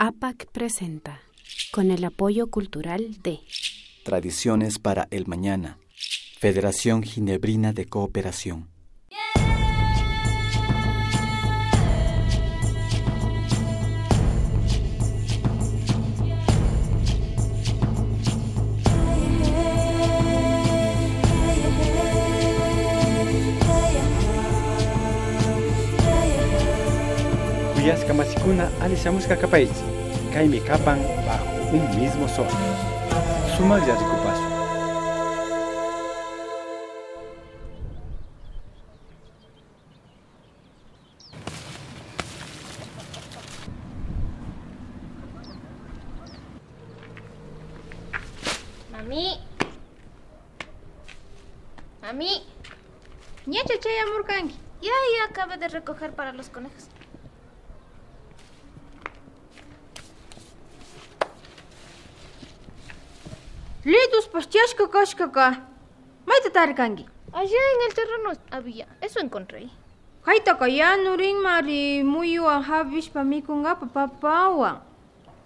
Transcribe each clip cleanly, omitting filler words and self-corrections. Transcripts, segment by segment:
APAC presenta, con el apoyo cultural de Tradiciones para el Mañana, Federación Ginebrina de Cooperación. Cuyas kamasikuna alisamos kakapais, kaimi kapan bajo un mismo sol. Suma ya paso. Mami. Ya chachaya murkanki. Ya acabé de recoger para los conejos. Litus paschashka kashkaka. Maita tarkanki. Allá en el terreno había. Eso encontré. Haitaka ya nurin mari muyuan habishpa mikungapa papawan.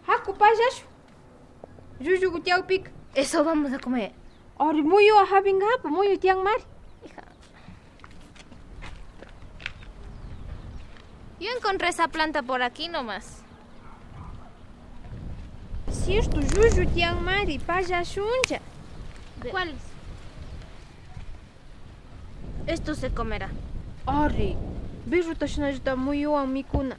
Haku pasashu. Yuyu gutiaupik. Eso vamos a comer. Ari muyuan habingapa muyu tiang mari. Hija. Yo encontré esa planta por aquí nomás. Cierto, yuyu tiang mari pasashuncha. ¿Cuáles? Esto se comerá. Ari, birutashnajuta muyuan mikuna.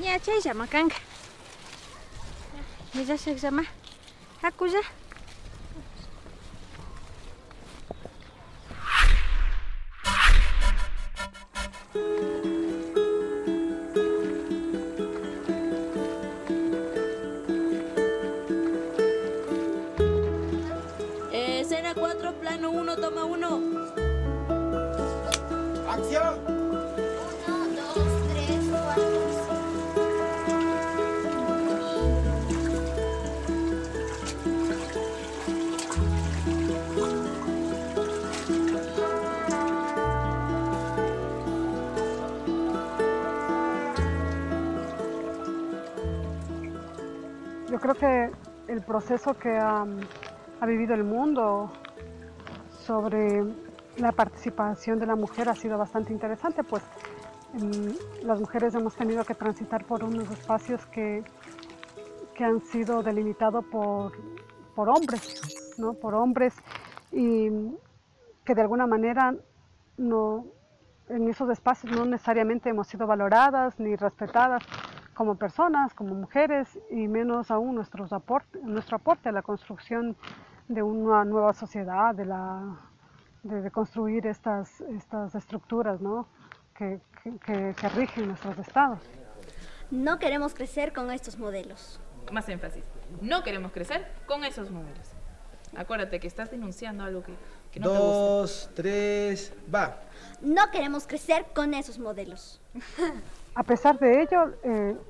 Ya chay llama kanka. Ya se llama. Hakuya. Escena 4, plano 1, toma 1. ¡Acción! Yo creo que el proceso que ha vivido el mundo sobre la participación de la mujer ha sido bastante interesante, pues las mujeres hemos tenido que transitar por unos espacios que han sido delimitados por hombres, ¿no? Por hombres, y que de alguna manera en esos espacios no necesariamente hemos sido valoradas ni respetadas como personas, como mujeres, y menos aún nuestro aporte a la construcción de una nueva sociedad, de construir estas estructuras, ¿no? que rigen nuestros estados. No queremos crecer con estos modelos. Más énfasis. No queremos crecer con esos modelos. Acuérdate que estás denunciando algo que no te gusta. 2, 3, va. No queremos crecer con esos modelos. A pesar de ello,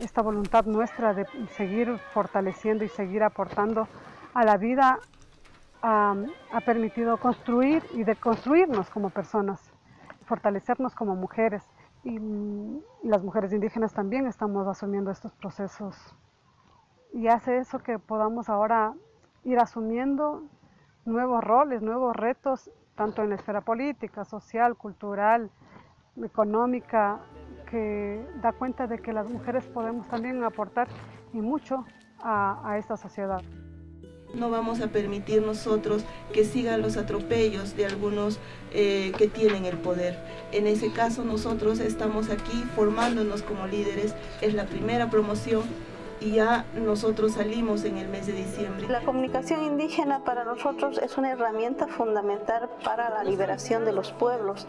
esta voluntad nuestra de seguir fortaleciendo y seguir aportando a la vida ha permitido construir y deconstruirnos como personas, fortalecernos como mujeres. Y las mujeres indígenas también estamos asumiendo estos procesos. Y hace eso que podamos ahora ir asumiendo nuevos roles, nuevos retos, tanto en la esfera política, social, cultural, económica, que da cuenta de que las mujeres podemos también aportar y mucho a esta sociedad. No vamos a permitir nosotros que sigan los atropellos de algunos que tienen el poder. En ese caso nosotros estamos aquí formándonos como líderes, es la primera promoción y ya nosotros salimos en el mes de diciembre. La comunicación indígena para nosotros es una herramienta fundamental para la liberación de los pueblos.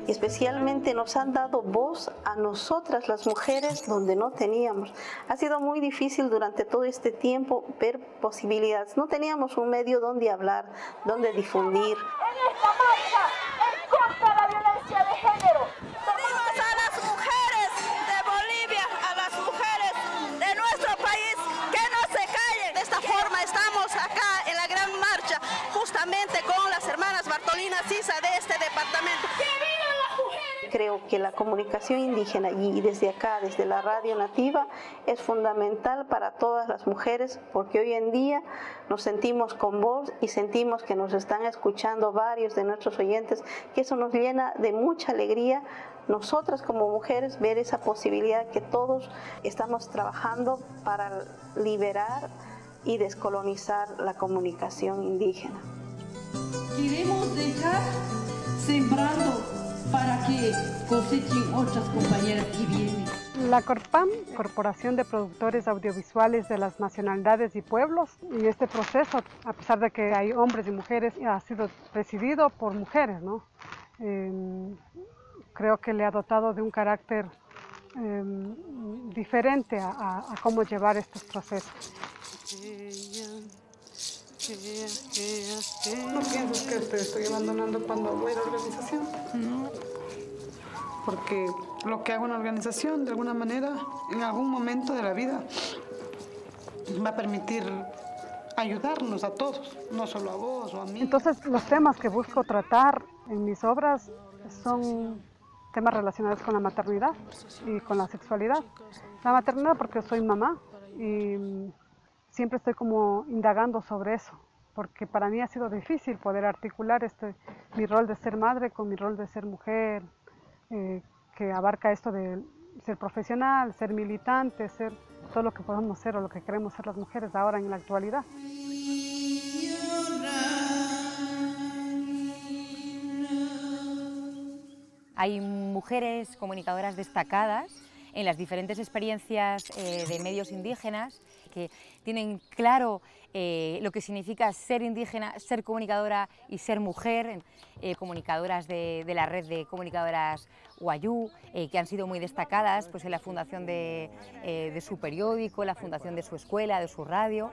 Y especialmente nos han dado voz a nosotras las mujeres donde no teníamos. Ha sido muy difícil durante todo este tiempo ver posibilidades. No teníamos un medio donde hablar, donde difundir. En esta marcha en contra de la violencia de género, pedimos a las mujeres creo que la comunicación indígena y desde acá, desde la radio nativa, es fundamental para todas las mujeres, porque hoy en día nos sentimos con voz y sentimos que nos están escuchando varios de nuestros oyentes, que eso nos llena de mucha alegría. Nosotras como mujeres ver esa posibilidad que todos estamos trabajando para liberar y descolonizar la comunicación indígena. Queremos dejar sembrando para que cosechen otras compañeras que vienen. La Corpam, Corporación de Productores Audiovisuales de las Nacionalidades y Pueblos, y este proceso, a pesar de que hay hombres y mujeres, ha sido presidido por mujeres, ¿no? Creo que le ha dotado de un carácter diferente a cómo llevar estos procesos. ¿No piensas que te estoy abandonando cuando voy a la organización? No. Porque lo que hago en la organización, de alguna manera, en algún momento de la vida, va a permitir ayudarnos a todos, no solo a vos o a mí. Entonces, los temas que busco tratar en mis obras son temas relacionados con la maternidad y con la sexualidad. La maternidad porque soy mamá y siempre estoy como indagando sobre eso, porque para mí ha sido difícil poder articular mi rol de ser madre con mi rol de ser mujer, que abarca esto de ser profesional, ser militante, ser todo lo que podemos ser o lo que queremos ser las mujeres ahora en la actualidad. Hay mujeres comunicadoras destacadas en las diferentes experiencias de medios indígenas que tienen claro lo que significa ser indígena, ser comunicadora y ser mujer, comunicadoras de la red de comunicadoras Wayuu, que han sido muy destacadas pues, en la fundación de su periódico, la fundación de su escuela, de su radio.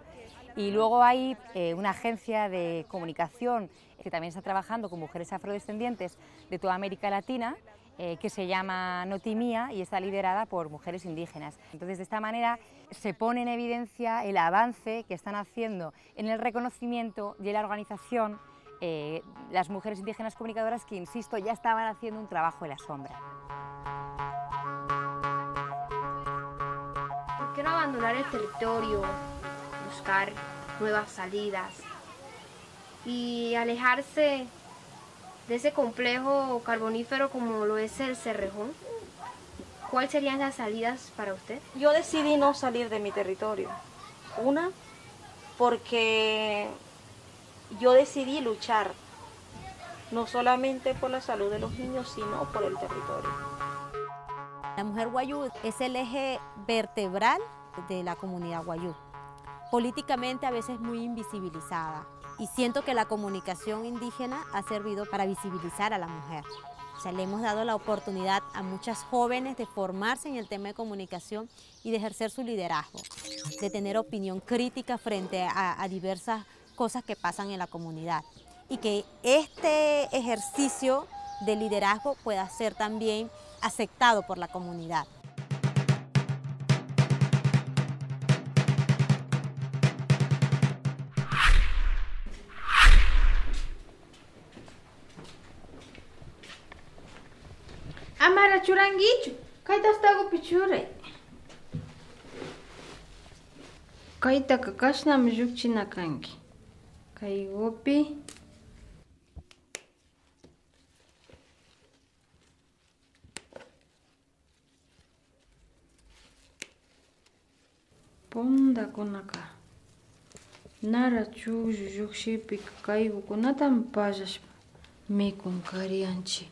Y luego hay una agencia de comunicación que también está trabajando con mujeres afrodescendientes de toda América Latina, que se llama Notimía y está liderada por mujeres indígenas. Entonces, de esta manera se pone en evidencia el avance que están haciendo en el reconocimiento y en la organización las mujeres indígenas comunicadoras que, insisto, ya estaban haciendo un trabajo en la sombra. ¿Por qué no abandonar el territorio, buscar nuevas salidas y alejarse de ese complejo carbonífero como lo es el Cerrejón? ¿Cuáles serían las salidas para usted? Yo decidí no salir de mi territorio. Una, porque yo decidí luchar, no solamente por la salud de los niños, sino por el territorio. La mujer Wayuu es el eje vertebral de la comunidad Wayuu. Políticamente a veces muy invisibilizada. Y siento que la comunicación indígena ha servido para visibilizar a la mujer. O sea, le hemos dado la oportunidad a muchas jóvenes de formarse en el tema de comunicación y de ejercer su liderazgo, de tener opinión crítica frente a diversas cosas que pasan en la comunidad. Y que este ejercicio de liderazgo pueda ser también aceptado por la comunidad. Amara churanguichu, kaitas tago pichure. Kaita kakashna mjukchina kanki. Kaigopi. Ponda konaka. Nara chuju jukshipi kaigo konatam pajashpa. Mikun karianchi.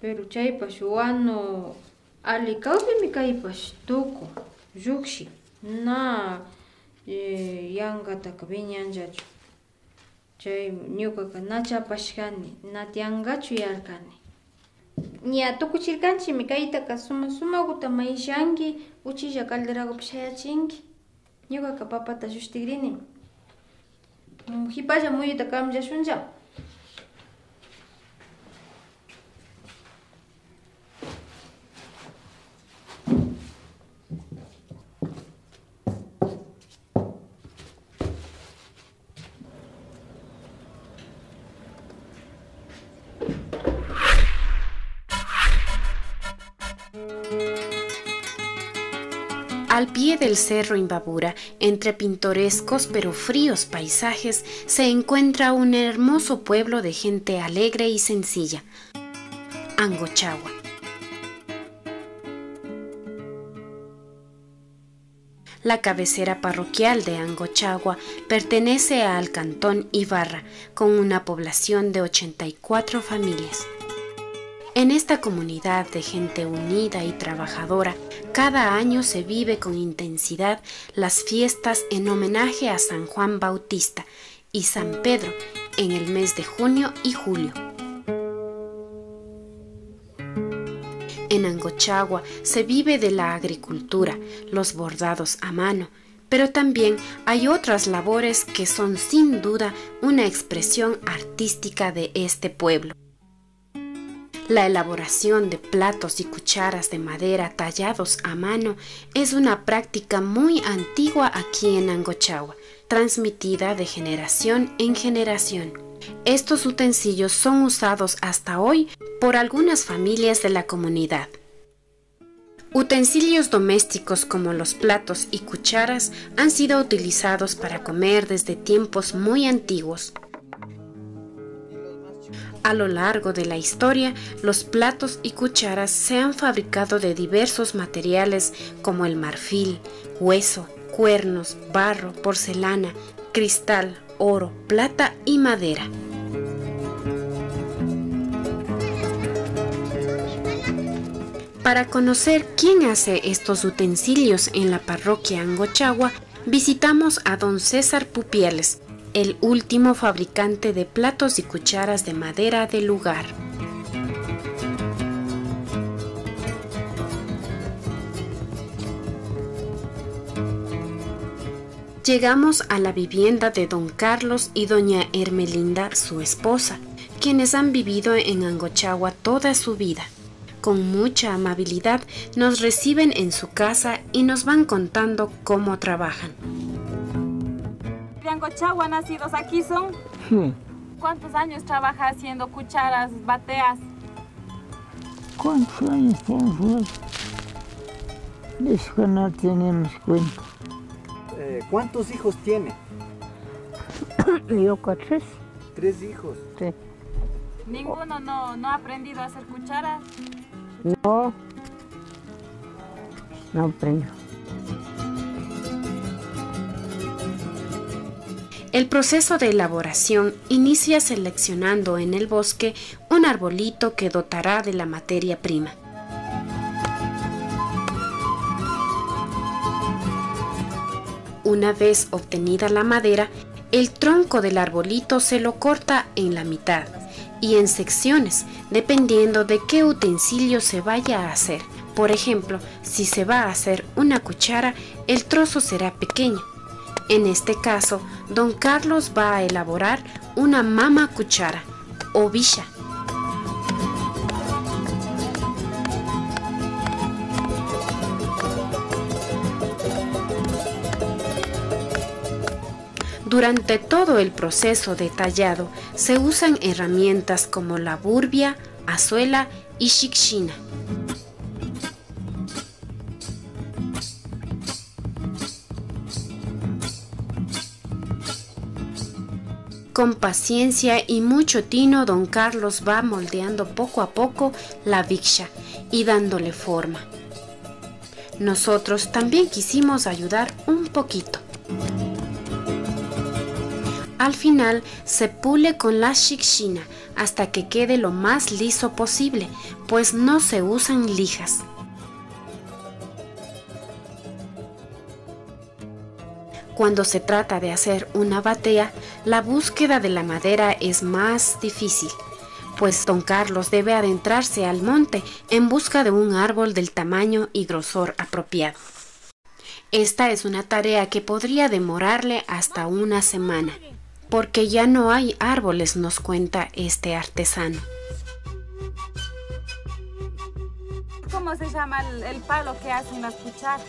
Pero chaypas wano alikawpi mikaypas tuku yukshi na yankataka viñanllachu. Chay ñukaqa nachapashkani natiangachu yarkani. Ña tukuchirkanchimi kaytaqa sumakuta mayshanki uchilla calderakupi shayachinki. Ñukaqa papata llushtigrini. Hipalla muyuta kamllashunlla. Al pie del cerro Imbabura, entre pintorescos pero fríos paisajes, se encuentra un hermoso pueblo de gente alegre y sencilla, Angochagua. La cabecera parroquial de Angochagua pertenece al cantón Ibarra, con una población de 84 familias. En esta comunidad de gente unida y trabajadora, cada año se vive con intensidad las fiestas en homenaje a San Juan Bautista y San Pedro en el mes de junio y julio. En Angochagua se vive de la agricultura, los bordados a mano, pero también hay otras labores que son sin duda una expresión artística de este pueblo. La elaboración de platos y cucharas de madera tallados a mano es una práctica muy antigua aquí en Angochagua, transmitida de generación en generación. Estos utensilios son usados hasta hoy por algunas familias de la comunidad. Utensilios domésticos como los platos y cucharas han sido utilizados para comer desde tiempos muy antiguos. A lo largo de la historia, los platos y cucharas se han fabricado de diversos materiales como el marfil, hueso, cuernos, barro, porcelana, cristal, oro, plata y madera. Para conocer quién hace estos utensilios en la parroquia Angochagua, visitamos a don César Pupieles, el último fabricante de platos y cucharas de madera del lugar. Llegamos a la vivienda de don Carlos y doña Hermelinda, su esposa, quienes han vivido en Angochagua toda su vida. Con mucha amabilidad nos reciben en su casa y nos van contando cómo trabajan. ¿De Angochagua nacidos aquí son? Sí. ¿Cuántos años trabaja haciendo cucharas, bateas? ¿Cuántos años tenemos? Eso que no tenemos cuenta. ¿Cuántos hijos tiene? Yo con tres. ¿Tres hijos? Sí. ¿Ninguno no ha aprendido a hacer cucharas? No aprendo. El proceso de elaboración inicia seleccionando en el bosque un arbolito que dotará de la materia prima. Una vez obtenida la madera, el tronco del arbolito se lo corta en la mitad y en secciones, dependiendo de qué utensilio se vaya a hacer. Por ejemplo, si se va a hacer una cuchara, el trozo será pequeño. En este caso, don Carlos va a elaborar una mama cuchara o bicha. Durante todo el proceso de tallado se usan herramientas como la burbia, azuela y shikshina. Con paciencia y mucho tino, don Carlos va moldeando poco a poco la bicha y dándole forma. Nosotros también quisimos ayudar un poquito. Al final se pule con la shikshina hasta que quede lo más liso posible, pues no se usan lijas. Cuando se trata de hacer una batea, la búsqueda de la madera es más difícil, pues don Carlos debe adentrarse al monte en busca de un árbol del tamaño y grosor apropiado. Esta es una tarea que podría demorarle hasta una semana, porque ya no hay árboles, nos cuenta este artesano. ¿Cómo se llama el palo que hacen las cucharas?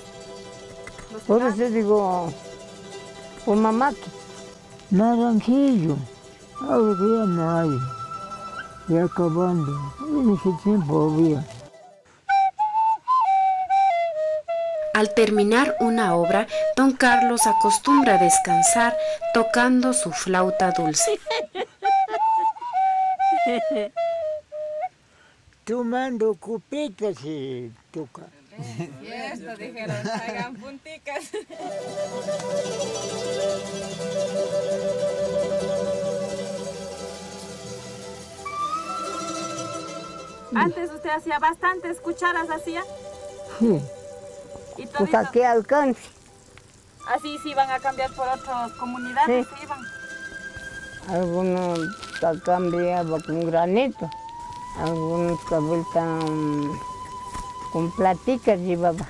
Por eso digo, por mamá, naranjillo, ahora que ya no hay, ya acabando, en ese tiempo había. Al terminar una obra, don Carlos acostumbra descansar tocando su flauta dulce. Tomando copitas y toca. Y esto dijeron, hagan punticas. Antes usted hacía bastantes cucharas, ¿hacía? Sí. ¿Y Pues a qué alcance. así se iban a cambiar por otras comunidades? Sí. ¿Se iban? Algunos se cambiaban con granito, algunos se vueltan con platicas llevaba.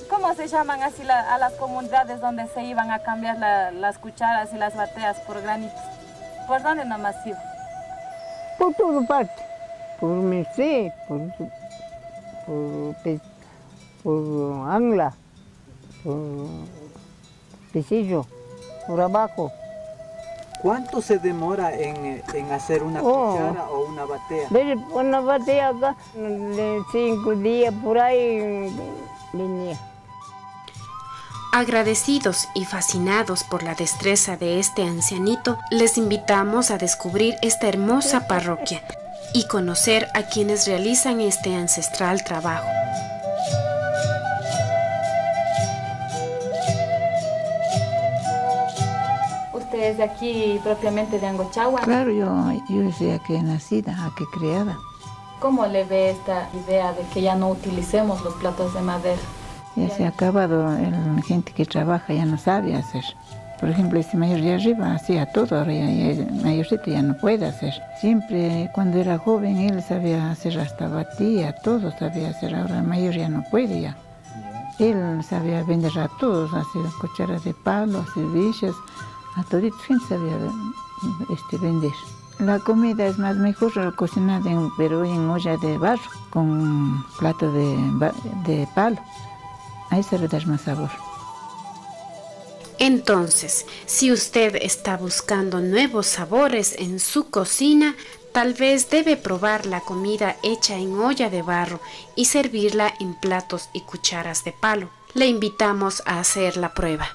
¿Cómo se llaman así a las comunidades donde se iban a cambiar las cucharas y las bateas por granitos? ¿Por dónde nomás iban? Por toda parte, por Merced, por Angla, por Pisillo, por abajo. ¿Cuánto se demora en hacer una cuchara o una batea? Una batea acá, de 5 días por ahí venía. Agradecidos y fascinados por la destreza de este ancianito, les invitamos a descubrir esta hermosa parroquia y conocer a quienes realizan este ancestral trabajo. ¿Usted es de aquí propiamente de Angochagua? Claro, yo soy aquí nacida, aquí criada. ¿Cómo le ve esta idea de que ya no utilicemos los platos de madera? Ya se ha acabado, la gente que trabaja ya no sabe hacer. Por ejemplo, este mayor de arriba hacía todo, ahora ya el mayorcito ya no puede hacer. Siempre cuando era joven él sabía hacer hasta batía, todo sabía hacer, ahora el mayor ya no puede ya. Él sabía vender a todos, hacer cucharas de palo, hacer bichas, a toditos gente sabía vender. La comida es más mejor cocinada pero en olla de barro, con plato de palo. Ahí se le da más sabor. Entonces, si usted está buscando nuevos sabores en su cocina, tal vez debe probar la comida hecha en olla de barro y servirla en platos y cucharas de palo. Le invitamos a hacer la prueba.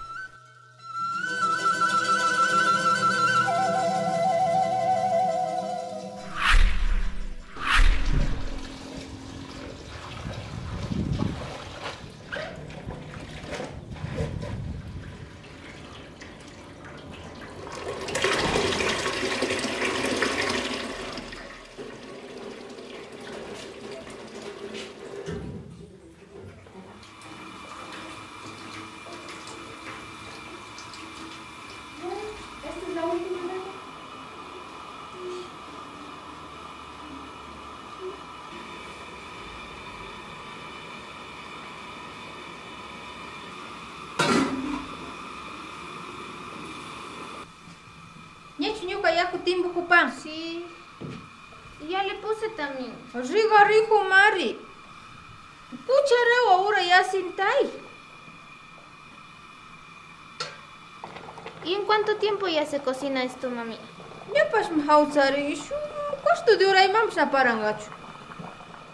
Sí. Y ya le puse también. Rico, Mari. Pucha, ahora ya sintai. ¿Y en cuánto tiempo ya se cocina esto, mami? Ya pas mhausari. Costo de hora y mam sa parangacho.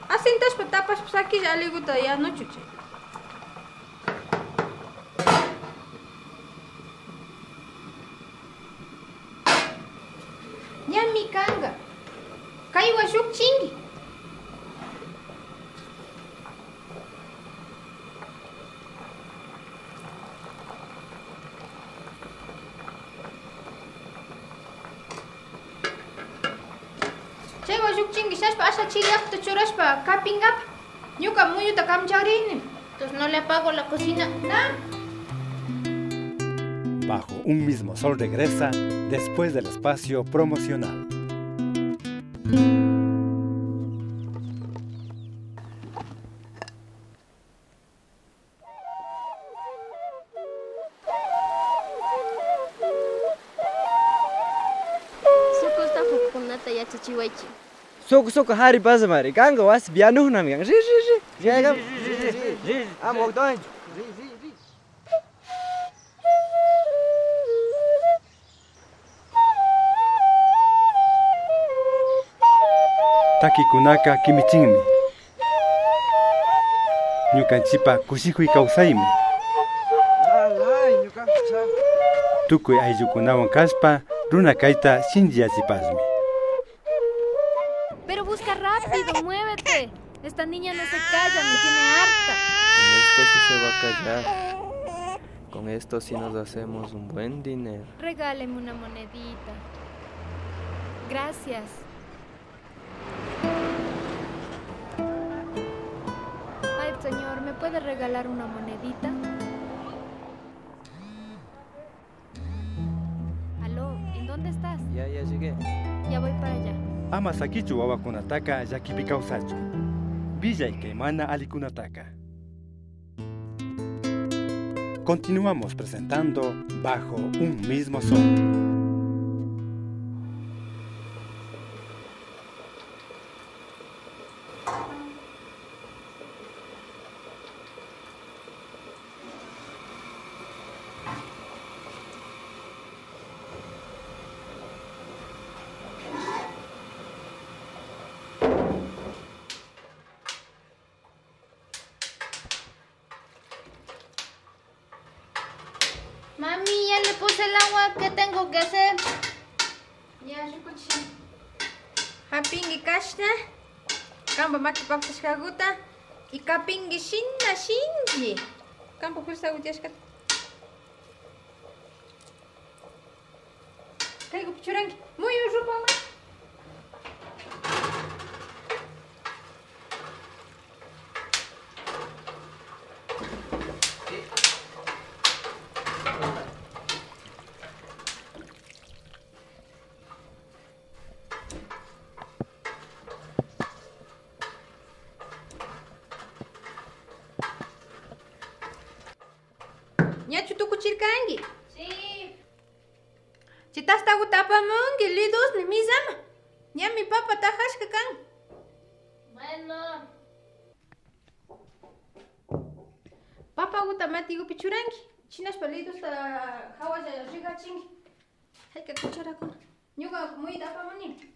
Asintas patapas psaki ya le gusta ya no chuche. Yan mi kanga. Kaiwa shuk chingi. Chaywa shuk chingi shashpa asha chiriapta churashpa kapingap. Ñuka muyuta kamcharini. Entonces no le apago la cocina. Bajo un mismo sol regresa después del espacio promocional. Sukusta fukunata ya chichiwaichi. Soku hari bazamari. Ganga was bianu nami. Ri. Jagam. Am ogdan. Takikunaka kimichinmi. ñukanchipa kushijuy kawsaymi. Tukuy ayllukunawan kashpa runa kayta shinchiyachipasmi. Pero busca rápido, muévete. Esta niña no se calla, me tiene harta. Con esto sí se va a callar. Con esto sí nos hacemos un buen dinero. Regáleme una monedita. Gracias. Ay, señor, ¿me puede regalar una monedita? Aló, ¿en dónde estás? Ya llegué. Ya voy para allá. Ama sakichu wawakunataka llakipi kawsachu. Villay Caimana Alikunataka. Continuamos presentando Bajo un mismo sol. Mami, ya le puse el agua. ¿Qué tengo que hacer? Ya, escuché. Hapingi kashna. Kamba maki paptas kaguta. Y kapingi shinna shinji. Kampo kusta gutiashkat. Kaigo pichurangi. Muy urupa, ma. Nyachu tu kuchirkangi. Sí. Chitas tagu tapamungi lidos ni misama. Ya mi papa tajashka kan. Bueno. Papa guta matigo pichurangi. Chinas palidos ta hawaja riga chingi. Hay que escuchar con. Ñuga muy tapamuni.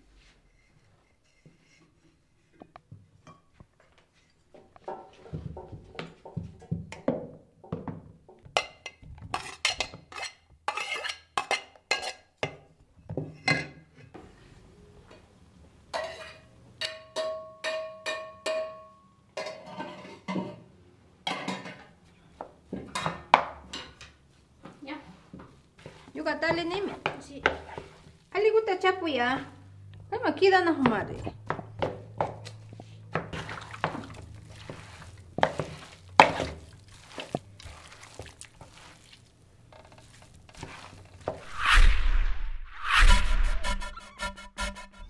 Yuga tale neme. Sí. Ali guta chapu ya. Ama kida na humare.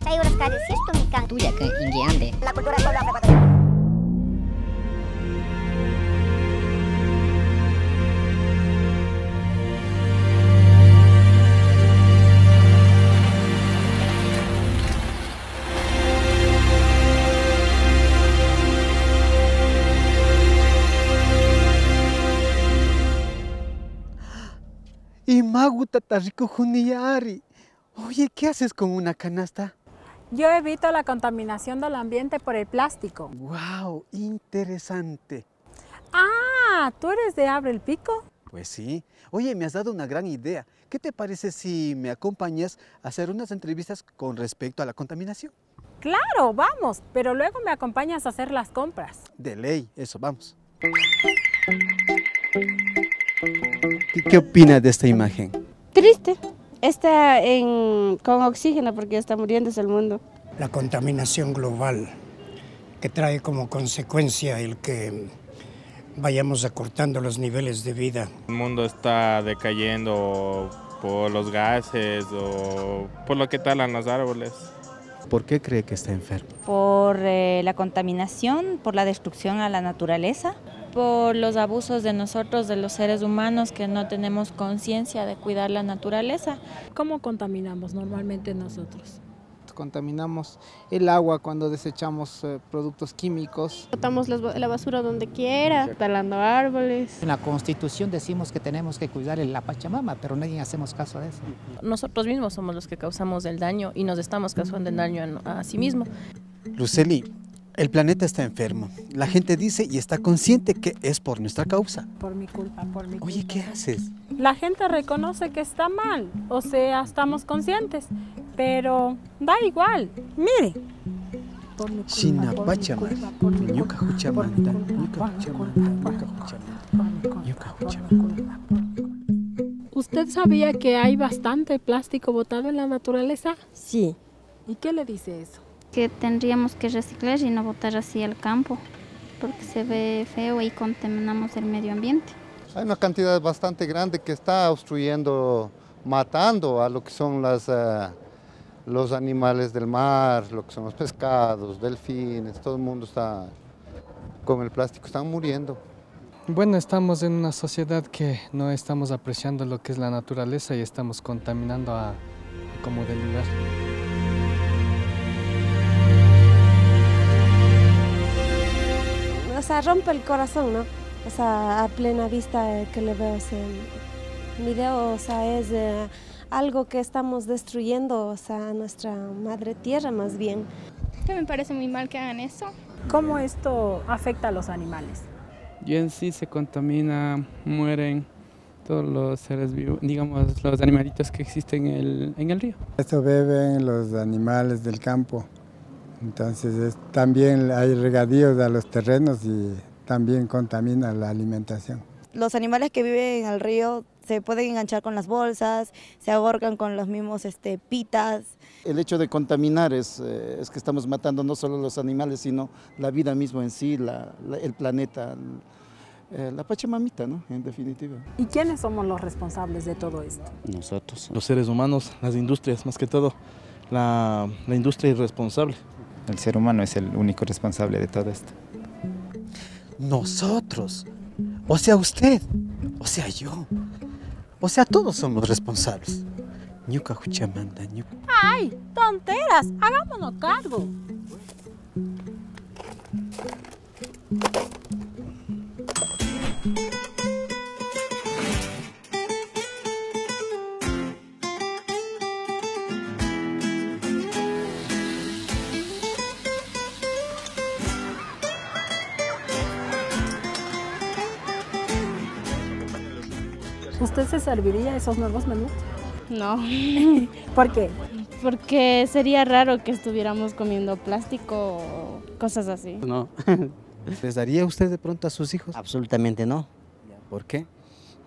Hay unas calles, esto mi can. Tuya que inguiande. La cultura del pueblo afroecuatoriano. Y Magu Tatarrico Juniari. Oye, ¿qué haces con una canasta? Yo evito la contaminación del ambiente por el plástico. ¡Wow! Interesante. Ah, ¿tú eres de Abre el Pico? Pues sí. Oye, me has dado una gran idea. ¿Qué te parece si me acompañas a hacer unas entrevistas con respecto a la contaminación? Claro, vamos, pero luego me acompañas a hacer las compras. De ley, eso, vamos. ¿Qué opinas de esta imagen? Triste. Está con oxígeno porque está muriéndose el mundo. La contaminación global que trae como consecuencia el que vayamos acortando los niveles de vida. El mundo está decayendo por los gases o por lo que talan los árboles. ¿Por qué cree que está enfermo? Por la contaminación, por la destrucción a la naturaleza. Por los abusos de nosotros, de los seres humanos, que no tenemos conciencia de cuidar la naturaleza. ¿Cómo contaminamos normalmente nosotros? Contaminamos el agua cuando desechamos productos químicos. Botamos la basura donde quiera, talando árboles. En la Constitución decimos que tenemos que cuidar la Pachamama, pero nadie hacemos caso de eso. Nosotros mismos somos los que causamos el daño y nos estamos causando el daño a sí mismos. Luceli, El planeta está enfermo. La gente dice y está consciente que es por nuestra causa. Por mi culpa, por mi culpa. Oye, ¿qué haces? La gente reconoce que está mal, o sea, estamos conscientes, pero da igual. Mire. Por mi culpa, por mi culpa, por mi culpa, por mi culpa. ¿Usted sabía que hay bastante plástico botado en la naturaleza? Sí. ¿Y qué le dice eso? Que tendríamos que reciclar y no botar así al campo, porque se ve feo y contaminamos el medio ambiente. Hay una cantidad bastante grande que está obstruyendo, matando a lo que son los animales del mar, lo que son los pescados, delfines, todo el mundo está con el plástico, están muriendo. Bueno, estamos en una sociedad que no estamos apreciando lo que es la naturaleza y estamos contaminando a como del lugar. O sea, rompe el corazón, ¿no? O sea, a plena vista que le veo ese video, o sea, es algo que estamos destruyendo, o sea, nuestra madre tierra más bien. Que me parece muy mal que hagan eso. ¿Cómo esto afecta a los animales? Y en sí se contamina, mueren todos los seres vivos, digamos, los animalitos que existen en el río. Esto beben los animales del campo. Entonces también hay regadíos a los terrenos y también contamina la alimentación. Los animales que viven en el río se pueden enganchar con las bolsas, se ahorcan con los mismos pitas. El hecho de contaminar es que estamos matando no solo los animales, sino la vida misma en sí, el planeta, la Pachamamita, ¿no? En definitiva. ¿Y quiénes somos los responsables de todo esto? Nosotros, los seres humanos, las industrias, más que todo, la industria irresponsable. El ser humano es el único responsable de todo esto. Nosotros, o sea usted, o sea yo, o sea todos somos responsables. Ñuka Huchamanda, ñuka. ¡Ay! ¡Tonteras! ¡Hagámonos cargo! ¿Usted se serviría esos nuevos menús? No. ¿Por qué? Porque sería raro que estuviéramos comiendo plástico o cosas así. No. ¿Les daría usted de pronto a sus hijos? Absolutamente no. ¿Por qué?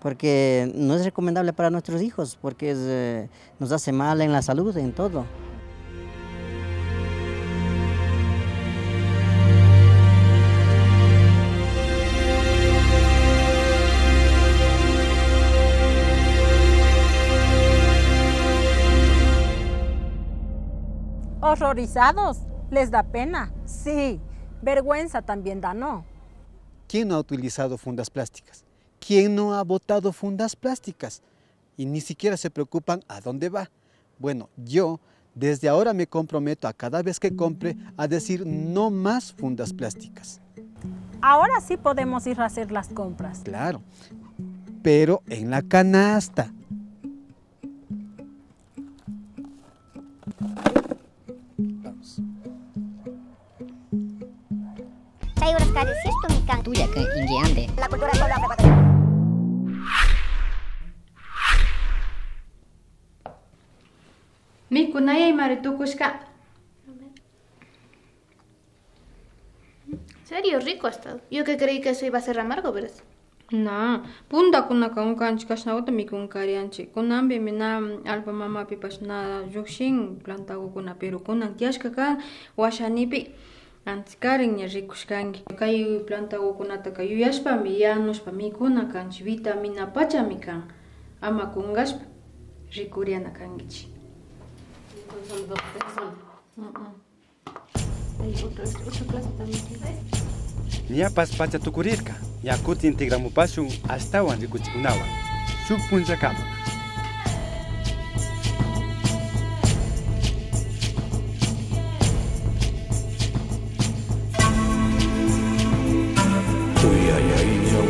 Porque no es recomendable para nuestros hijos, porque nos hace mal en la salud, en todo. ¿Horrorizados? ¿Les da pena? Sí. Vergüenza también da, ¿no? ¿Quién no ha utilizado fundas plásticas? ¿Quién no ha botado fundas plásticas? Y ni siquiera se preocupan a dónde va. Bueno, yo desde ahora me comprometo a cada vez que compre a decir no más fundas plásticas. Ahora sí podemos ir a hacer las compras. Claro, pero en la canasta. Vamos. Tuya que inguiande. La cultura Mikunaya y maritukushka. ¿Serio? Rico ha estado. Yo que creí que eso iba a ser amargo, pero es... No, punta kuna kanchi kashnauta mikun karianchi. Kunambi mina alba mama pipashna yukshin plantago kuna pero kunan tiashkaka washanipi. Antikarin ya rikushkangi. Kayu plantago kunata kayu yashpa mi yanushpa mikuna kanchi vitamina pachamikan. Ama kungashpa rikuriana kangichi. Hay otra clase también. Ñapas pacha tukurirka, yakuti integramupashun astawan rikuchikunawan. Shuk punchakama. Uy, ay, ay, ya,